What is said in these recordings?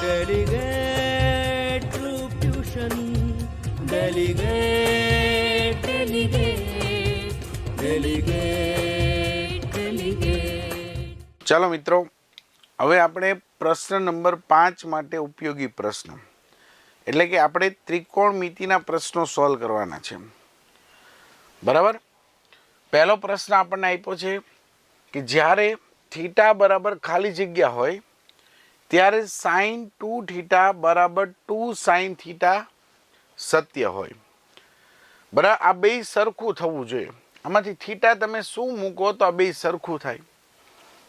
Delegate troop tuition. Delegate, delegate, delegate, delegate. ચાલો મિત્રો, હવે આપણે પ્રશ્ન નંબર 5 માટે ઉપયોગી પ્રશ્ન એટલે કે આપણે ત્રિકોણમિતિના પ્રશ્નો સોલ્વ કરવાના છે. બરાબર. પહેલો પ્રશ્ન આપણને આપ્યો છે કે જ્યારે થીટા બરાબર ખાલી જગ્યા હોય ત્યારે સાઇન 2 થીટા બરાબર 2 સાઇન થીટા સત્ય હોય. બરાબર. આ બે સરખું થવું જોઈએ. આમાંથી થીટા તમે શું મૂકો તો આ બે સરખું થાય.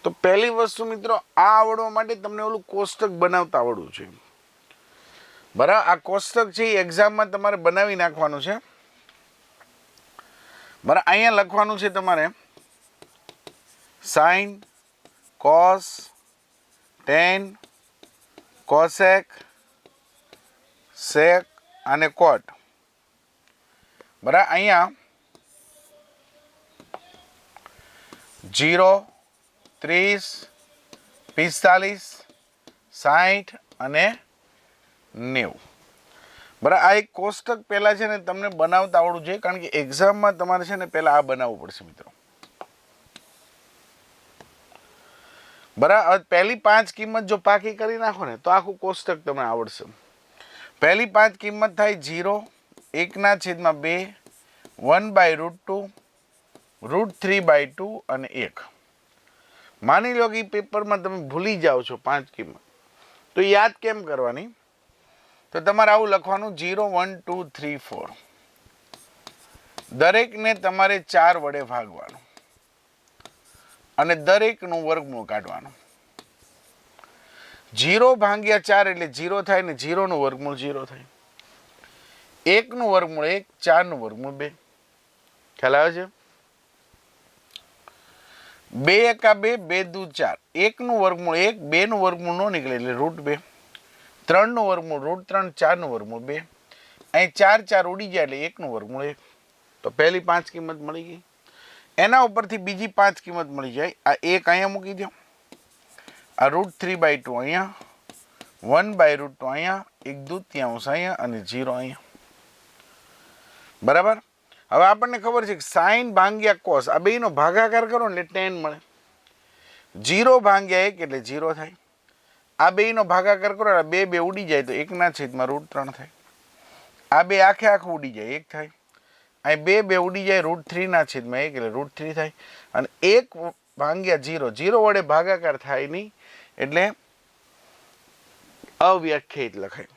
તો પહેલી વસ્તુ મિત્રો, આ આવડવા માટે તમને ઓલું કોષ્ટક બનાવતા આવડવું છે. બરાબર. આ કોષ્ટક છે એ એક્ઝામમાં તમારે બનાવી નાખવાનું છે. બરાબર. અહીંયા લખવાનું છે તમારે સાઇન, કોસ, ટેન, કોસેક, સેક અને કોટ. બરાબર. અહીંયા 0, 30, 45, 60 અને 90. બરાબર. આ એક કોષ્ટક પહેલાં છે ને તમને બનાવતા આવડવું જોઈએ, કારણ કે એક્ઝામમાં તમારે છે ને પહેલાં આ બનાવવું પડશે મિત્રો. બરાબર. પહેલી 5 કિંમત જો પાકી કરી નાખો ને તો આખું કોષ્ટક તમને આવડશે. પહેલી 5 કિંમત થાય 0, 1/2, 1/√2, √3/2 અને 1. માની લો કે પેપરમાં તમે ભૂલી જાઓ છો 5 કિંમત, તો યાદ કેમ કરવાની? તો તમારે આવું લખવાનું 0, 1, 2, 3, 4. દરેકને તમારે 4 વડે ભાગવાનું અને દરેકનું વર્ગમૂળ કાઢવાનું. 0 ભાગ્યા 4 એટલે 0 થાય ને 0 નું વર્ગમૂળ 0 થાય. 1 નું વર્ગમૂળ 1, 4 નું વર્ગમૂળ 2. ખ્યાલ આવે છે? 2 એકા 2, 2 દુ 4. 1 નું વર્ગમૂળ 1, 2 નું વર્ગમૂળ ન નીકળે એટલે √2. 3 નું વર્ગમૂળ √3, 4 નું વર્ગમૂળ 2. અહીં 4 4 ઉડી જાય એટલે 1 નું વર્ગમૂળ 1. તો પહેલી 5 કિંમત મળી ગઈ. એના ઉપરથી બીજી 5 કિંમત મળી જાય. આ 1 અહીંયા મૂકી દો, આ √3/2 અહીંયા, 1/√2 અહીંયા, 1/2 અહીંયા અને 0 અહીંયા. બરાબર. હવે આપણને ખબર છે કે સાઇન ભાગ્યા કોસ, આ બેનો ભાગાકાર કરો ને એટલે tan મળે. 0 ભાગ્યા 1 એટલે 0 થાય. આ બેનો ભાગાકાર કરો એટલે 2 2 ઉડી જાય તો 1/√3 થાય. આ બે આખે આખું ઉડી જાય 1 થાય. અહીં 2 2 ઉડી જાય √3/1 એટલે √3 થાય. અને 1 ભાગ્યા 0, 0 વડે ભાગાકાર થાય નહીં એટલે અવ્યાખ્યાયિત લખાય.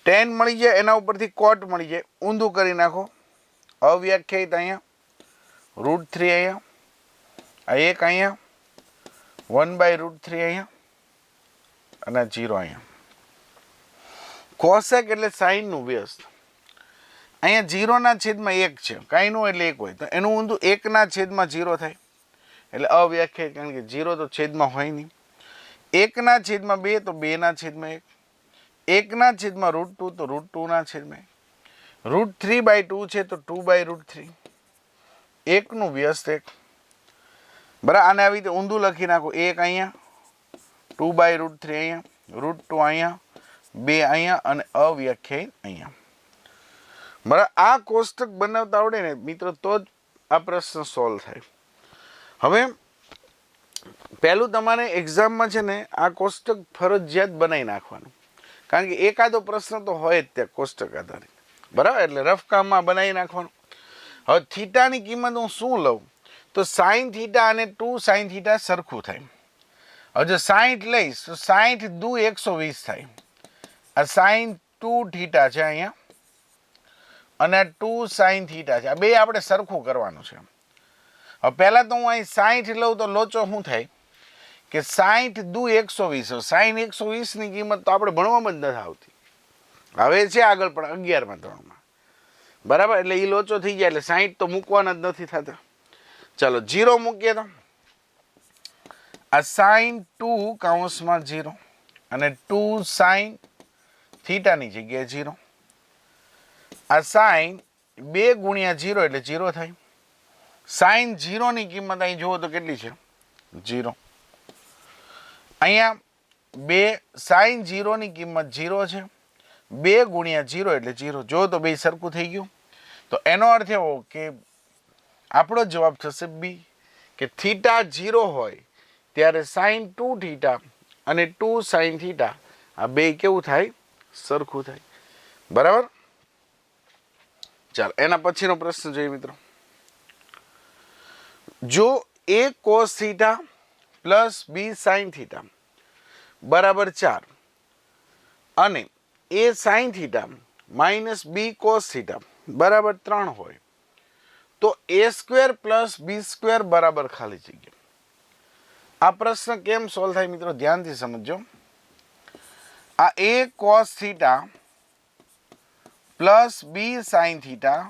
tan મળી જાય, એના ઉપરથી કોટ મળી જાય, ઊંધું કરી નાખો. અવ્યાખ્યાયિત અહીંયા, √3 અહીંયા, આ 1 અહીંયા, 1/√3 અહીંયા અને 0 અહીંયા. કોસેક એટલે સાઇનનું વ્યસ્ત. અહીંયા 0/1 છે, કાંઈ નું એટલે 1 હોય તો એનું ઊંધું 1/0 થાય એટલે અવ્યાખ્યાયિત, કારણ કે 0 તો છેદમાં હોય નહીં. 1/2 તો 2/1, 1/√2 તો √2/1, √3/2 છે તો 2/√3, 1 નું વ્યસ્ત 1. બરાબર. આને આવી રીતે ઊંધું લખી નાખો. 1 અહીંયા, 2/√3 અહીંયા, √2 અહીંયા, 2 અહીંયા અને અવ્યાખ્યાયિત અહીંયા. બરાબર. આ કોષ્ટક બનાવતા આવડે ને મિત્રો તો જ આ પ્રશ્ન સોલ્વ થાય. હવે પહેલું તમારે એક્ઝામમાં છે ને આ કોષ્ટક ફરજિયાત બનાવી નાખવાનું, કારણ કે એકાદો પ્રશ્ન તો હોય જ ત્યાં કોષ્ટક આધારિત. બરાબર. એટલે રફ કામમાં બનાવી નાખવાનું. હવે થીટાની કિંમત હું શું લઉં તો સાઇન થીટા અને 2 સાઇન થીટા સરખું થાય. હવે જો 60 લઈશ તો 60 દુ 120 થાય. આ સાઇન 2 થીટા છે અહીંયા અને 2 સાઇન થીટા છે. આ બે આપણે સરખું કરવાનું છે. હવે પહેલાં તો હું અહીં 60 લઉં તો લોચો શું થાય કે 60 દુ 120. સાઇન 120ની કિંમત તો આપણે ભણવામાં જ નથી આવતી. હવે છે આગળ પણ 11મા ધોરણમાં. બરાબર. એટલે એ લોચો થઈ જાય એટલે 60 તો મૂકવાના જ નથી થતા. ચાલો 0 મૂકીએ તો આ સાઇન 2 અને 2 સાઇન થીટાની જગ્યાએ 0. આ સાઇન 2 ગુણ્યા 0 એટલે 0 થાય. સાઇન 0 ની કિંમત અહીં જુઓ તો કેટલી છે? 0. અહીંયા બે સાઈન 0 ની કિંમત 0 છે, 2 ગુણ્યા 0 એટલે 0. જો તો બે સરખું થઈ ગયું. તો એનો અર્થ એવો કે આપણો જવાબ થશે બી, કે થીટા 0 હોય ત્યારે સાઈન 2 થીટા અને 2 સાઈન થીટા આ બે કેવું થાય? સરખું થાય. બરાબર. ચાલો એના પછીનો પ્રશ્ન જોઈએ મિત્રો. જો a cos theta plus b sine theta બરાબર 4 અને a sine theta minus b cos theta બરાબર 3 હોય તો a square plus b square બરાબર ખાલી જગ્યા. આ પ્રશ્ન કેમ સોલ્વ થાય મિત્રો? ધ્યાનથી સમજો. આ a cos theta plus b sine theta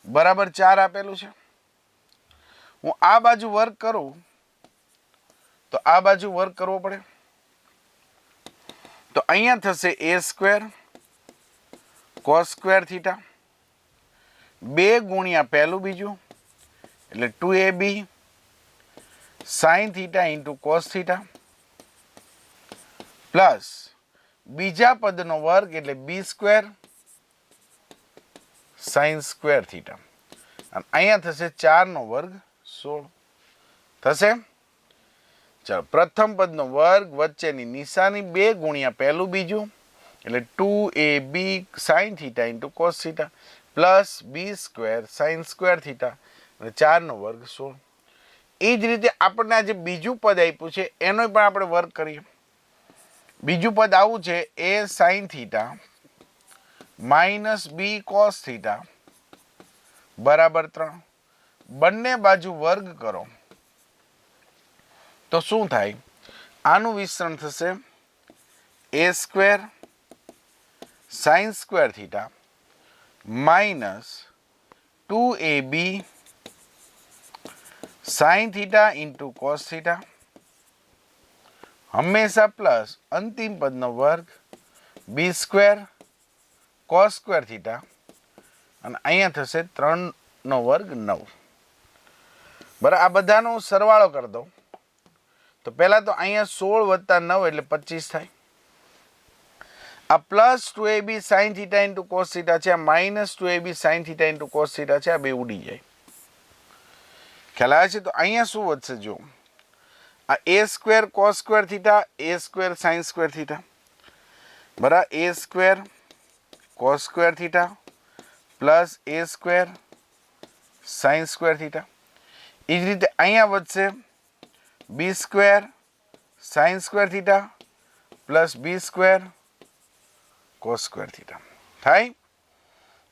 બરાબર 4 આપેલું છે. હું આ બાજુ વર્ક કરું તો આ બાજુ વર્ક કરવો પડે. તો અહીંયા થશે a square cos square theta 2 ગુણ્યા પહેલું બીજું એટલે 2ab sine theta into cos theta plus બીજા પદનો વર્ગ એટલે b square sine square theta અને અહીંયા થશે 4 નો વર્ગ 16 થશે. ચાલો પ્રથમ પદનો વર્ગ વચ્ચેની નિશાની 2 ગુણ્યા પહેલું બીજું એટલે 2ab sine theta into cos theta plus b square sine square theta અને 4 નો વર્ગ 16. એ જ રીતે આપણને આ જે બીજું પદ આપ્યું છે એનો પણ આપણે વર્ક કરીએ. બીજું પદ આવું છે a sine theta minus b કોસ થીટા બરાબર 3. બંને બાજુ વર્ગ કરો તો શું થાય? આનું વિસ્તરણ થશે a square sine square theta minus 2ab sine theta into cos theta હંમેશા પ્લસ અંતિમ પદનો વર્ગ b square cos square theta અને અહીંયા થશે 3 નો વર્ગ 9. બરાબર. આ બધાનો સરવાળો કરી દો તો પહેલા તો અહીંયા 16 વત્તા 9 એટલે 25 થાય. આ plus 2ab sine theta into cos theta છે, આ minus 2ab sine theta into cos theta છે, આ બે ઉડી જાય. ખ્યાલ આવે છે? તો અહીંયા શું વધશે? જો આ a square cos square theta a square sine square theta બરાબર a square cos square theta plus a square sine square theta. એ જ રીતે અહીંયા વધશે b square sine square theta plus b square cos square theta થાય.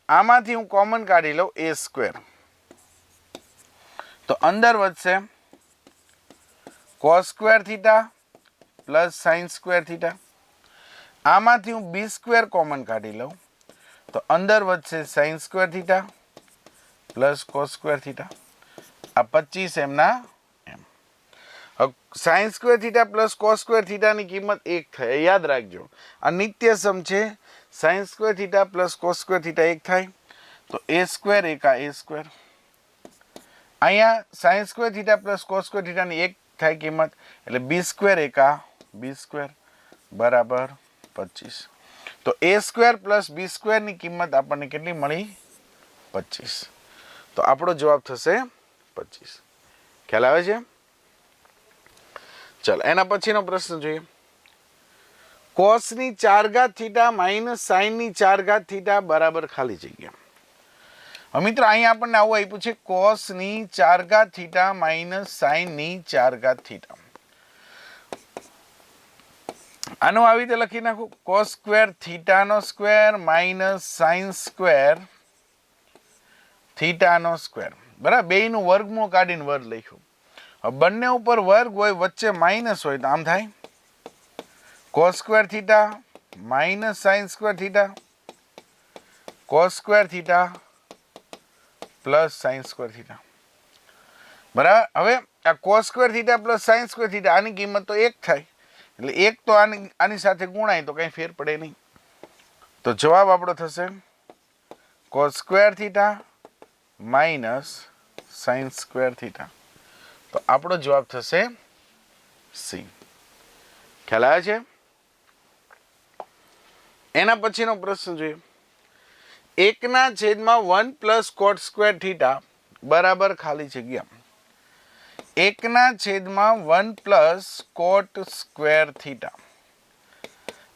આમાંથી હું common કાઢી લઉં a સ્ક્વેર તો અંદર વધશે cos square theta plus sine square theta. આમાંથી હું b સ્ક્વેર કોમન કાઢી લઉં તો અંદર વધશે sine square theta plus cos square theta. આ 25 એમના એમ. હવે sine square theta plus cos square થીટાની કિંમત 1 થાય. યાદ રાખજો આ નિત્ય સમ છે. Sine square theta plus cos square theta 1 થાય તો a સ્ક્વેર એકા a સ્ક્વેર. અહીંયા sine square theta plus cos square થીટાની 1 થાય કિંમત એટલે b સ્ક્વેર એકા b સ્ક્વેર બરાબર 25. તો a સ્ક્વેર પ્લસ b સ્ક્વેરની કિંમત આપણને કેટલી મળી? 25. તો આપણો જવાબ થશે 25. ખ્યાલ આવે છે? ચાલો એના પછીનો પ્રશ્ન જોઈએ. કોસની 4 ઘાત થીટા માઇનસ સાઈનની 4 ઘાત થીટા બરાબર ખાલી જગ્યા. હવે મિત્રો અહીંયા આપણને આવું આપ્યું છે કોસની 4 ઘાત થીટા માઇનસ સાઈનની 4 ઘાત થીટા. આનું આવી રીતે લખી નાખું કોસ સ્ક્વેર થીટાનો સ્ક્વેર માઇનસ સાઈન સ્ક્વેર થીટાનો સ્ક્વેર. બરાબર. બેયનું વર્ગમૂળ કાઢીને વર્ગ લખ્યું. હવે બંને ઉપર વર્ગ હોય વચ્ચે માઇનસ હોય તો આમ થાય cos square theta minus sine square theta cos square theta plus sine square theta. બરાબર. હવે આ cos square theta plus sine square theta આની કિંમત તો 1 થાય એટલે 1 તો આની સાથે ગુણાય તો કંઈ ફેર પડે નહીં. તો જવાબ આપણો થશે cos square theta minus sine square theta. તો આપણો જવાબ થશે સી. ખ્યાલ આવે છે? એના પછીનો પ્રશ્ન જોઈએ. 1/1 cot square theta બરાબર ખાલી જગ્યા 1/1 cot square theta.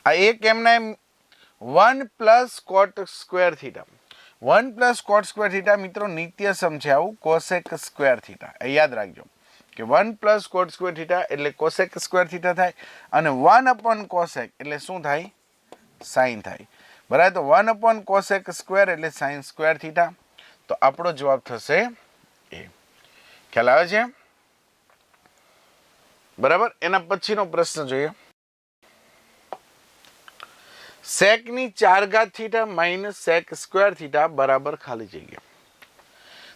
આ એક એમના 1 cot square theta. 1 cot square theta મિત્રો નિત્યસમ છે આવું cosec square theta. એ યાદ રાખજો કે 1 cot square theta એટલે cosec square theta થાય અને 1 cosec એટલે શું થાય? sin થાય. બરાબર, તો 1 cosec square એટલે sin square theta. તો આપણો જવાબ થશે એ. ખ્યાલ આવે છે? બરાબર. એના પછીનો પ્રશ્ન જોઈએ. sec ની 4 ઘાત theta minus sec square theta બરાબર ખાલી જગ્યા.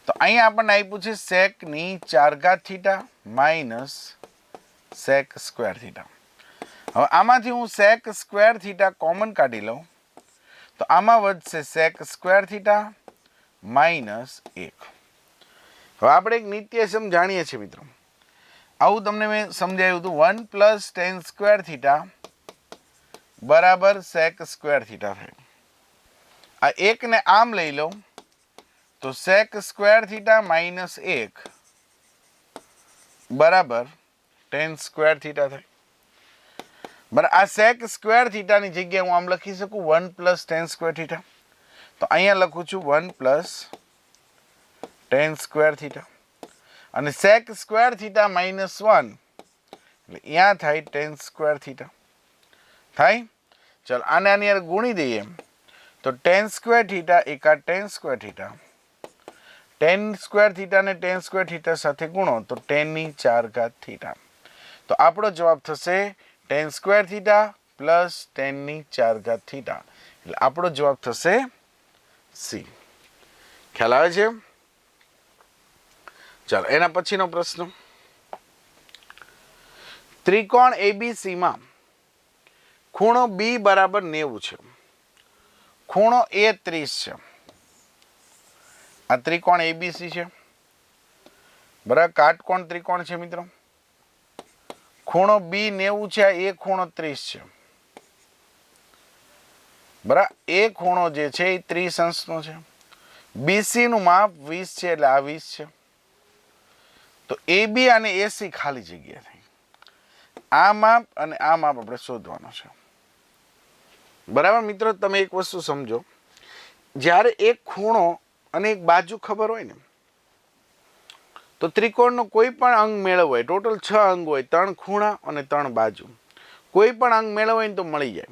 તો અહીંયા આપણને આપ્યું છે sec ની 4 ઘાત theta minus sec square theta. હવે આમાંથી હું sec સ્ક્વેર થીટા કોમન કાઢી લઉં તો આમાં વધશે sec સ્ક્વેર થીટા માઇનસ 1. હવે આપણે એક નિત્યસમ જાણીએ છીએ મિત્રો. આવું તમને મેં સમજાવ્યું હતું 1 + tan સ્ક્વેર થીટા બરાબર sec સ્ક્વેર થીટા થાય. આ એકને આમ લઈ લો તો sec સ્ક્વેર થીટા માઇનસ 1 બરાબર tan સ્ક્વેર થીટા થાય. બરાબર, આ sec સ્ક્વેર થીટાની જગ્યાએ હું આમ લખી શકું 1 + tan સ્ક્વેર થીટા. તો અહીંયા લખું છું 1 + tan સ્ક્વેર થીટા અને sec સ્ક્વેર થીટા માઇનસ 1 એટલે અહીંયા થાય tan સ્ક્વેર થીટા થાય. ચલો આને આની યાર ગુણી દઈએ તો tan સ્ક્વેર થીટા એકા tan square theta, tan square theta ને tan સ્ક્વેર થીટા સાથે ગુણો તો tan ની 4 ઘાત થીટા. તો આપણો જવાબ થશે tan square theta plus tan ની 4 ઘાત થીટા. એટલે આપણો જવાબ થશે સી. ખ્યાલ આવે છે? ચાલો એના પછીનો પ્રશ્ન. ત્રિકોણ ABC માં ખૂણો B બરાબર 90 છે, ખૂણો A 30 છે. આ ત્રિકોણ ABC છે બરાબર, કાટકોણ ત્રિકોણ છે મિત્રો. ખૂણો B 90 છે, આ A ખૂણો 30 છે. બરાબર, A ખૂણો જે છે એ 30 અંશનો છે. BC નું માપ 20 છે એટલે આ 20 છે. તો AB અને AC ખાલી જગ્યા થઈ. આ માપ અને આ માપ આપણે શોધવાનો છે. બરાબર મિત્રો, તમે એક વસ્તુ સમજો, જ્યારે એક ખૂણો અને એક બાજુ ખબર હોય ને તો ત્રિકોણનો કોઈ પણ અંગ મેળવવો હોય, ટોટલ 6 અંગ હોય, 3 ખૂણા અને 3 બાજુ, કોઈ પણ અંગ મેળવવો હોય ને તો મળી જાય.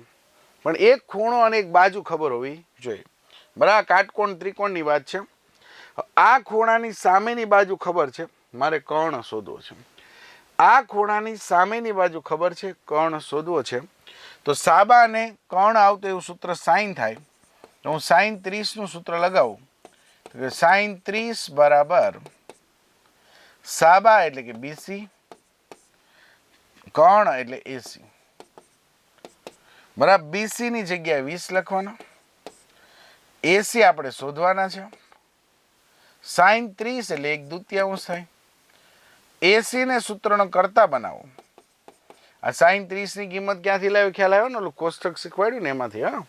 પણ એક ખૂણો અને એક બાજુ ખબર હોવી જોઈએ. બરાબર, કાટકોણ ત્રિકોણની વાત છે. આ ખૂણાની સામેની બાજુ ખબર છે, મારે કર્ણ શોધવો છે. આ ખૂણાની સામેની બાજુ ખબર છે, કર્ણ શોધવો છે. તો સાબા અને કર્ણ આવતું એવું સૂત્ર sin થાય. તો હું sin 30 નું સૂત્ર લગાવું તો કે sin 30 બરાબર સાબા એટલે કે BC, કર્ણ એટલે AC. બરાબર, BC ની જગ્યાએ 20 લખવાના, AC આપણે શોધવાના છે. sin 30 એટલે 1/2 થાય. AC ને સૂત્રનો કરતા બનાવો. આ sin 30 ની કિંમત ક્યાંથી લાવ્યો ખ્યાલ આવ્યો ને? ઓલું કોષ્ટક શીખવાડ્યું ને એમાંથી. હા,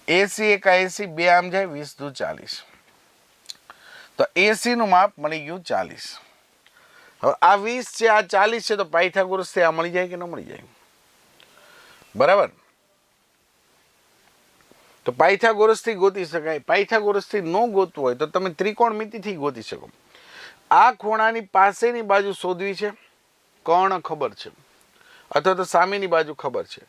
AC એકા AC 2 આમ જાય 20 × 40. તો AC નું માપ મળી ગયું 40. હવે આ 20 છે, આ 40 છે, તો પાયથાગોરસ થી આ મળી જાય કે ન મળી જાય? બરાબર, તો પાયથાગોરસ થી ગોતી શકાય. પાયથાગોરસ થી ન ગોતવું હોય તો તમે ત્રિકોણમિતિ થી ગોતી શકો. આ ખૂણાની પાસેની બાજુ શોધવી છે, કર્ણ ખબર છે, અથવા તો સામેની બાજુ ખબર છે.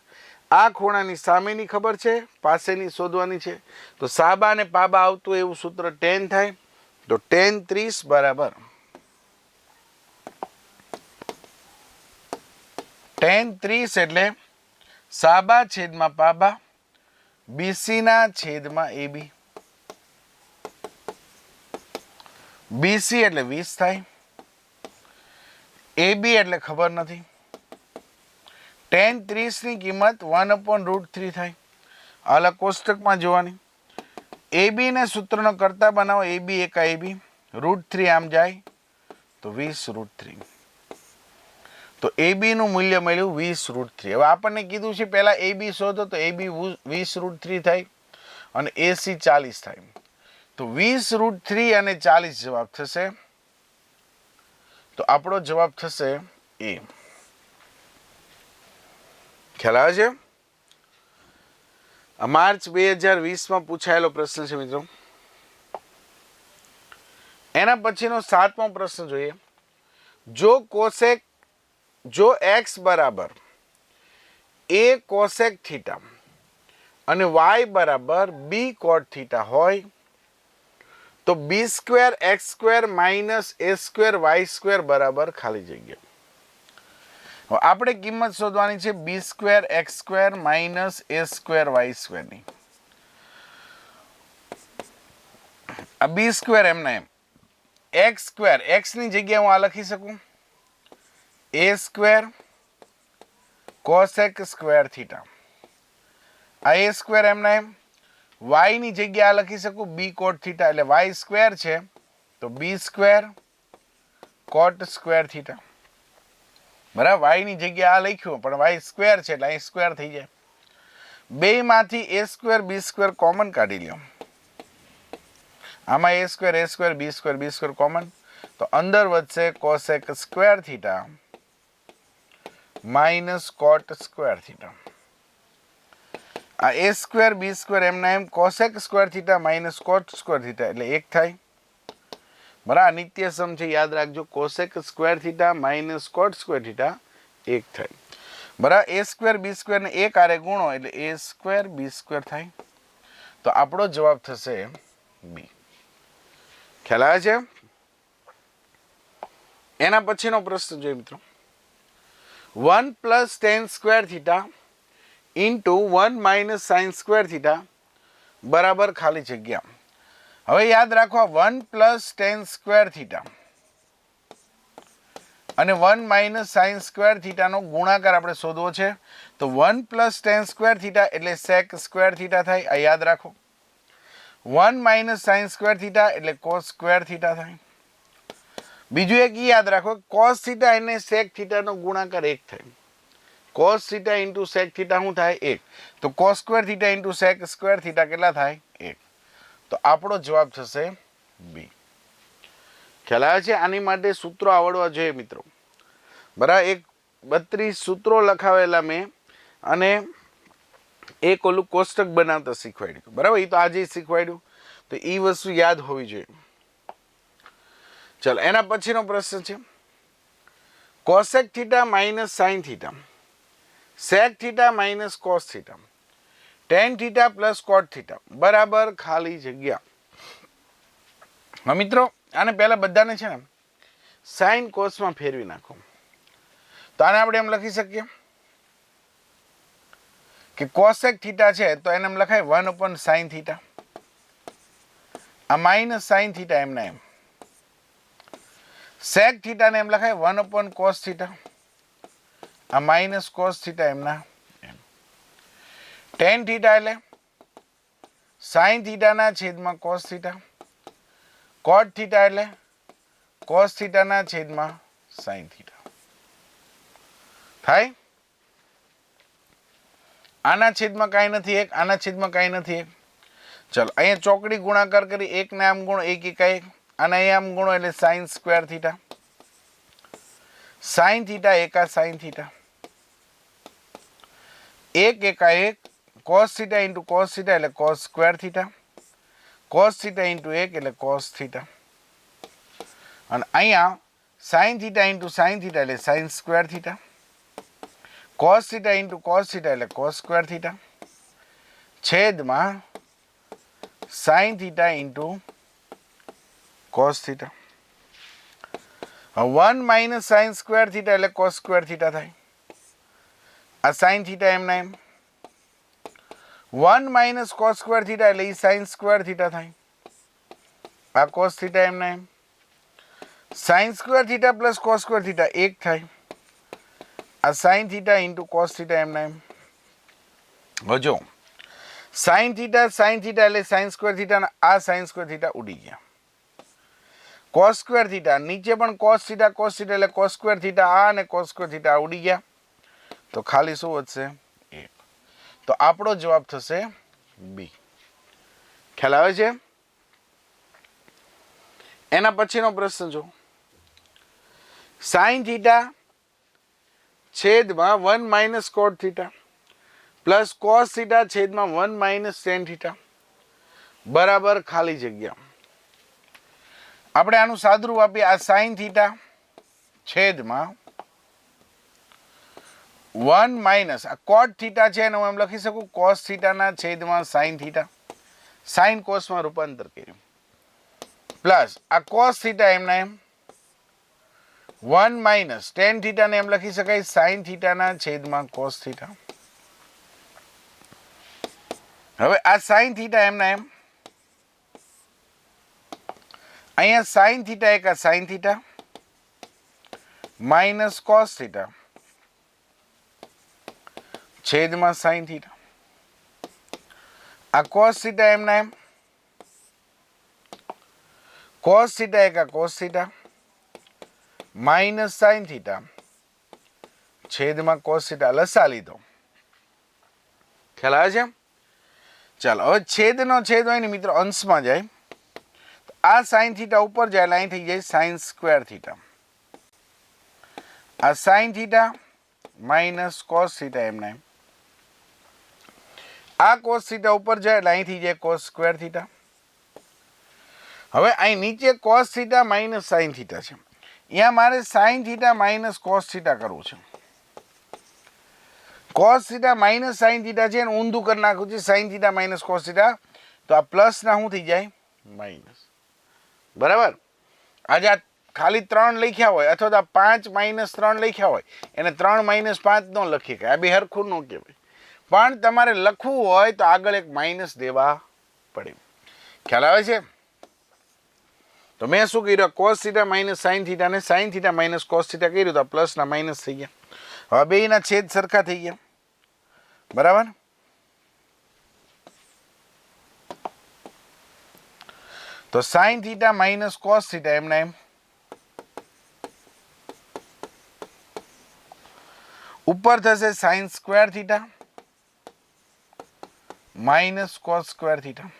આ ખૂણાની સામેની ખબર છે, પાસેની શોધવાની છે. તો સાબા અને પાબા આવતું એવું સૂત્ર tan થાય. તો tan 30 બરાબર tan 30 એટલે સાબા છેદમાં પાબા BC ના છેદમાં AB. BC એટલે 20 થાય, AB એટલે ખબર નથી. tan 30 ની કિંમત 1/√3 થાય. આલા કોષ્ટકમાં જોવાની. AB ને સૂત્રનો કરતા બનાવો, AB એકા AB, √3 આમ જાય તો 20 √3. તો તો એ બીનું મૂલ્ય મળ્યું 20√3. હવે આપણને કીધું છે પહેલાં એ બી શોધો, તો એ બી 20√3 થાય અને એસી 40 થાય. તો 20√3 અને 40 જવાબ થશે. તો આપણો જવાબ થશે એ. ખ્યાલ આવે છે? માર્ચ 2020માં પૂછાયેલો પ્રશ્ન છે મિત્રો. એના પછીનો 7મો પ્રશ્ન જોઈએ. જો x બરાબર a cosec થીટા અને y બરાબર b cot થીટા હોય તો b² x² minus a² y² બરાબર ખાલી જગ્યા. હવે આપણે કિંમત શોધવાની છે b² x² minus a² y² ની. આ b² એમના એમ, x² x ની જગ્યાએ હું આ લખી શકું a² cosec સ્ક્વેર થીટા. આ a² એમના એમ, y ની જગ્યાએ આ લખી શકું b cot થીટા, એટલે y² છે તો b² cot સ્ક્વેર થીટા. બરાબર, y ની જગ્યાએ આ લખ્યું પણ y² છે એટલે અહીં સ્ક્વેર થઈ જાય. બેમાંથી a² b² કોમન કાઢી લ્યો. આમાં a² b² કોમન, તો અંદર વધશે cosec square theta minus cot square theta. આ a² b² એમના એમ cosec square theta minus cot square theta એટલે 1 થાય. બરાબર, નિત્ય સમ છે યાદ રાખજો. cosec square theta minus cot square theta 1 થાય. બરાબર, a² b² ને 1 આરે ગુણો એટલે a² b² થાય. તો આપણો જવાબ થશે બી. ખ્યાલ આવે છે? એના પછીનો પ્રશ્ન જોઈએ મિત્રો. 1 + tan square theta into 1 - sin square theta બરાબર ખાલી જગ્યા. હવે યાદ રાખો 1 + tan સ્ક્વેર થીટા અને 1 - sin સ્ક્વેર થીટાનો ગુણાકાર આપણે શોધવો છે. તો 1 + tan સ્ક્વેર થીટા એટલે sec સ્ક્વેર થીટા થાય. આ યાદ રાખો. 1 - sin સ્ક્વેર થીટા એટલે cos સ્ક્વેર થીટા થાય. બીજું એક યાદ રાખો, cos થીટા અને sec થીટાનો ગુણાકાર 1 થાય. cos theta into sec theta શું થાય? 1. તો cos square theta into sec square theta કેટલા થાય? 1. તો આપણો જવાબ થશે બી. ખ્યાલ આવે છે? આની માટે સૂત્રો આવડવા જોઈએ મિત્રો. બરાબર, એક 32 સૂત્રો લખાવેલા મેં અને એક ઓલું કોષ્ટક બનાવતા શીખવાડ્યું. બરાબર, એ તો આજે શીખવાડ્યું, તો એ વસ્તુ યાદ હોવી જોઈએ. ચાલો, એના પછીનો પ્રશ્ન છે cosec theta minus sin theta, sec theta minus cos theta, tan theta plus cot theta બરાબર ખાલી જગ્યા. હા મિત્રો, આને પહેલા બધાને છે ને sin cos માં ફેરવી નાખો. તો આને આપણે એમ લખી શકીએ કે cosec થીટા છે તો એને એમ લખાય 1/sin થીટા. આ માઇનસ sin થીટા એમના એમ. sec થીટા ને એમ લખાય 1/cos થીટા. આ માઇનસ cos થીટા એમના એમ. tan થીટા એટલે sin થીટાના છેદમાં cos થીટા. cot થીટા એટલે cos થીટાના છેદમાં sin થીટા થાય. આના છેદમાં કાંઈ નથી 1, આના છેદમાં કાંઈ નથી 1. ચલો, અહીંયા ચોકડી ગુણાકાર કરી 1 ને આમ ગુણો 1 × 1, અને અહીંયા આમ ગુણો એટલે sin square theta. sin theta એકા sin theta 1 × 1 cos theta into cos theta એટલે cos square theta. cos theta into 1 એટલે cos થીટા. અને અહીંયા sin theta into sin theta એટલે sin square theta. cos theta into cos theta એટલે cos square theta છેદમાં sin theta into cos theta. 1 - sin square theta એટલે cos square theta થાય. આ sin theta એમના એમ. 1 - cos square theta એટલે sin square theta થાય. આ cos થીટા એમના એમ. sin square theta plus cos square theta 1 થાય. આ sin theta into cos theta એમના એમ. જો sin થીટા એટલે sin સ્ક્વેર થીટા, આ sin સ્ક્વેર થીટા ઉડી ગયા. કોસ સ્ક્વેર થીટા, નીચે પણ કોસ થીટા એટલે કોસ સ્ક્વેર થીટા આ અને કોસ સ્ક્વેર થીટા ઉડી ગયા, તો ખાલી શું વધશે? 1. તો આપણો જવાબ થશે બી. ખ્યાલ આવે છે? એના પછીનો પ્રશ્ન જો, સાઇન થીટા છેદમાં 1 માઇનસ કોટ થીટા પ્લસ કોસ થીટા છેદમાં 1 માઇનસ ટેન થીટા બરાબર ખાલી જગ્યા. આપણે આનું સાદુરૂપ આપીએ. આ સાઇન થીટા છેદમાં 1 માઇનસ આ કોટ થીટા છે એને હું એમ લખી શકું કોસ થીટાના છેદમાં સાઇન થીટા, સાઇન કોસમાં રૂપાંતર કર્યું, પ્લસ આ કોસ થીટા એમના એમ 1 માઇનસ ટેન થીટાને એમ લખી શકાય સાઇન થીટાના છેદમાં કોસ થીટા. હવે આ સાઇન થીટા એમના એમ, અહીંયા સાઇન થીટા એક આ sign theta minus cos theta છેદમાં સાઇન થીટા. આ કોસ થીટા એમના એમ, કોસ થીટા એક આ cos theta minus sine theta છેદમાં કોસ થીટા. લસા લીધો. ખ્યાલ આવે છે? ચાલો હવે છેદનો છેદ હોય ને મિત્રો અંશમાં જાય, આ સાઇન થીટા ઉપર જાય એટલે અહીં થઈ જાય સાઇન સ્ક્વેર થીટા. આ sign theta minus cos theta એમના એમ, આ કોસ થીટા ઉપર જાય એટલે અહીં થઈ જાય કોસ સ્ક્વેર થીટા. હવે અહીં નીચે cos theta minus sine theta છે, અહીંયા મારે sign theta minus cos theta કરવું છે. Cos theta minus sine theta છે એને ઊંધું કરી નાખવું છે sign theta minus cos theta, તો આ પ્લસ ના શું થઈ જાય માઇનસ. બરાબર? આજે આ ખાલી 3 લખ્યા હોય અથવા તો 5 માઇનસ 3 લખ્યા હોય એને 3 માઇનસ 5 ન લખી કે આ બે હરખું ન કહેવાય, પણ તમારે લખવું હોય તો આગળ એક માઇનસ દેવા પડે. ખ્યાલ આવે છે? તો મેં શું કર્યું? Cos theta minus sine theta ને sine theta minus cos theta કર્યું તો પ્લસ ના માઇનસ થઈ ગયા. હવે બેયના છેદ સરખા થઈ ગયા. બરાબર? તો sine theta minus cos theta એમના એમ, ઉપર થશે sine square theta minus cos square theta.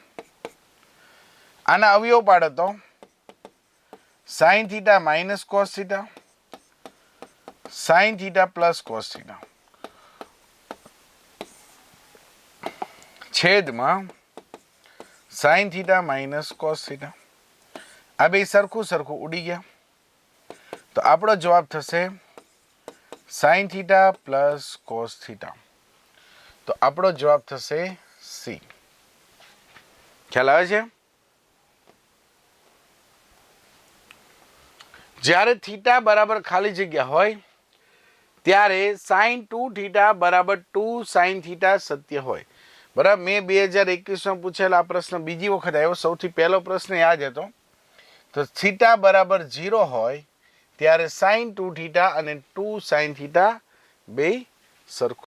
આના અવયવ પાડો તો sine theta minus cos theta sine theta plus cos theta છેદમાં sine theta minus cos theta. આ બે સરખું સરખું ઉડી ગયા, તો આપણો જવાબ થશે sign theta plus cos theta. તો આપણો જવાબ થશે સી. ખ્યાલ આવે છે? જ્યારે થીટા બરાબર ખાલી જગ્યા હોય ત્યારે સાઇન 2 થીટા બરાબર 2 સાઇન થીટા સત્ય હોય. બરાબર? મેં 2021માં પૂછેલા આ પ્રશ્ન બીજી વખત આવ્યો. સૌથી પહેલો પ્રશ્ન યાદ હતો. તો થીટા બરાબર 0 હોય ત્યારે સાઇન 2 થીટા અને 2 સાઇન થીટા બે સરખું